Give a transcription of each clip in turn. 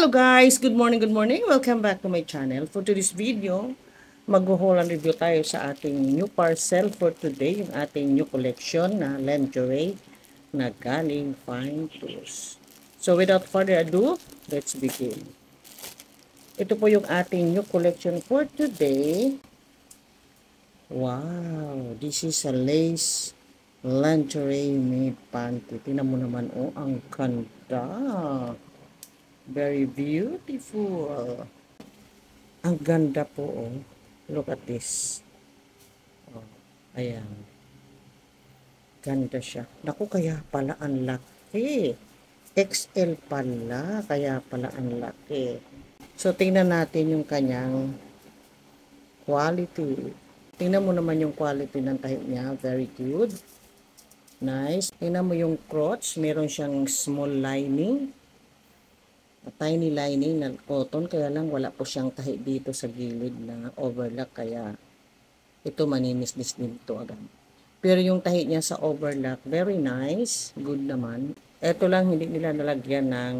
Hello guys! Good morning, good morning! Welcome back to my channel. For today's video, mag-haul and review tayo sa ating new parcel for today. Yung ating new collection na lingerie na galing Fine Tools. So without further ado, let's begin. Ito po yung ating new collection for today. Wow! This is a lace lingerie made panty. Tingnan mo naman, oh, ang ganda! Very beautiful. Ang ganda po, oh. Look at this. Oh, ayan. Ganda siya. Naku, kaya pala ang laki. XL pala, kaya pala ang laki. So, tingnan natin yung kanyang quality. Tingnan mo naman yung quality ng tahi niya. Very good. Nice. Tingnan mo yung crotch. Meron siyang small lining. Tiny lining na cotton, kaya lang wala po siyang tahi dito sa gilid na overlock, kaya ito maninis-nis din ito agad. Pero yung tahi niya sa overlock, very nice, good naman. Ito lang hindi nila nalagyan ng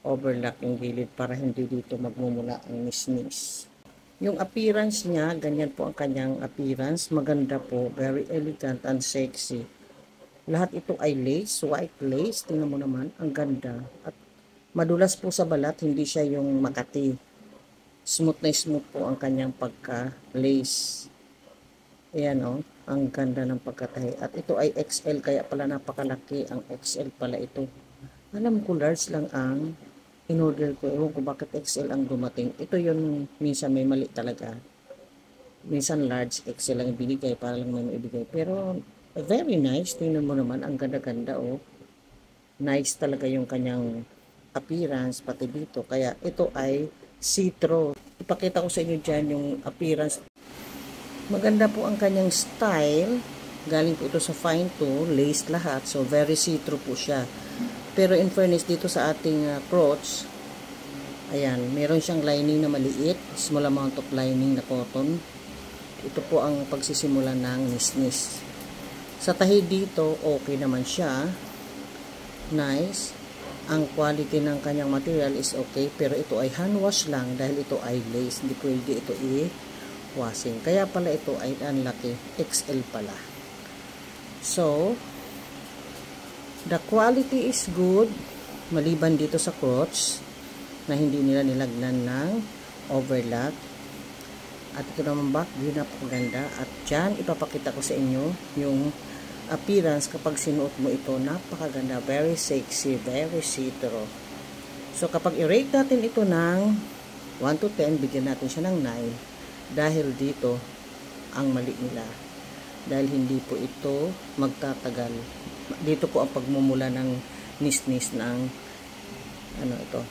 overlock yung gilid para hindi dito magmumula ang nisnis. Yung appearance niya, ganyan po ang kanyang appearance, maganda po, very elegant and sexy. Lahat ito ay lace, white lace, tingnan mo naman, ang ganda. At madulas po sa balat, hindi siya yung makati. Smooth na smooth po ang kanyang pagka-lace. Ayan o, ang ganda ng pagkatahi. At ito ay XL, kaya pala napakalaki. Ang XL pala ito. Alam ko, large lang ang in-order ko. Ewan ko bakit XL ang dumating. Ito yun, minsan may mali talaga. Minsan large, XL ang ibigay para lang may ibigay. Pero, very nice. Tingnan mo naman, ang ganda-ganda o. Nice talaga yung kanyang appearance pati dito, kaya ito ay see-through. Ipakita ko sa inyo dyan yung appearance. Maganda po ang kanyang style, galing po ito sa Fine Tool, lace lahat, so very see-through po siya. Pero in fairness dito sa ating crotch, ayan, meron siyang lining na maliit, small amount of lining na cotton. Ito po ang pagsisimula ng nisnis. Sa tahi dito, okay naman siya, nice. Ang quality ng kanyang material is okay, pero ito ay hand wash lang dahil ito ay lace, hindi pwede ito i-washing. Kaya pala ito ay unlucky, XL pala. So, the quality is good, maliban dito sa crotch na hindi nila nilagnan ng overlock. At ito naman back, yun napakaganda. At dyan, ipapakita ko sa inyo yung appearance kapag sinuot mo ito, napakaganda, very sexy, very see-through. So kapag i-rate natin ito ng 1 to 10, bigyan natin siya ng 9 dahil dito ang mali nila, dahil hindi po ito magtatagal. Dito po ang pagmumula ng nisnis ng ano ito,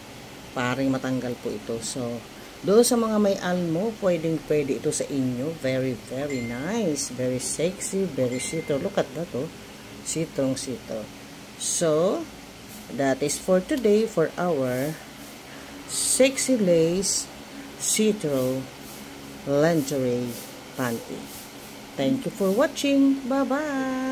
paring matanggal po ito. So doon sa mga may almo, pwede ito sa inyo. Very, very nice. Very sexy. Very see-through. Look at that, oh. See-through. So, that is for today for our sexy lace see-through lingerie panty. Thank you for watching. Bye-bye.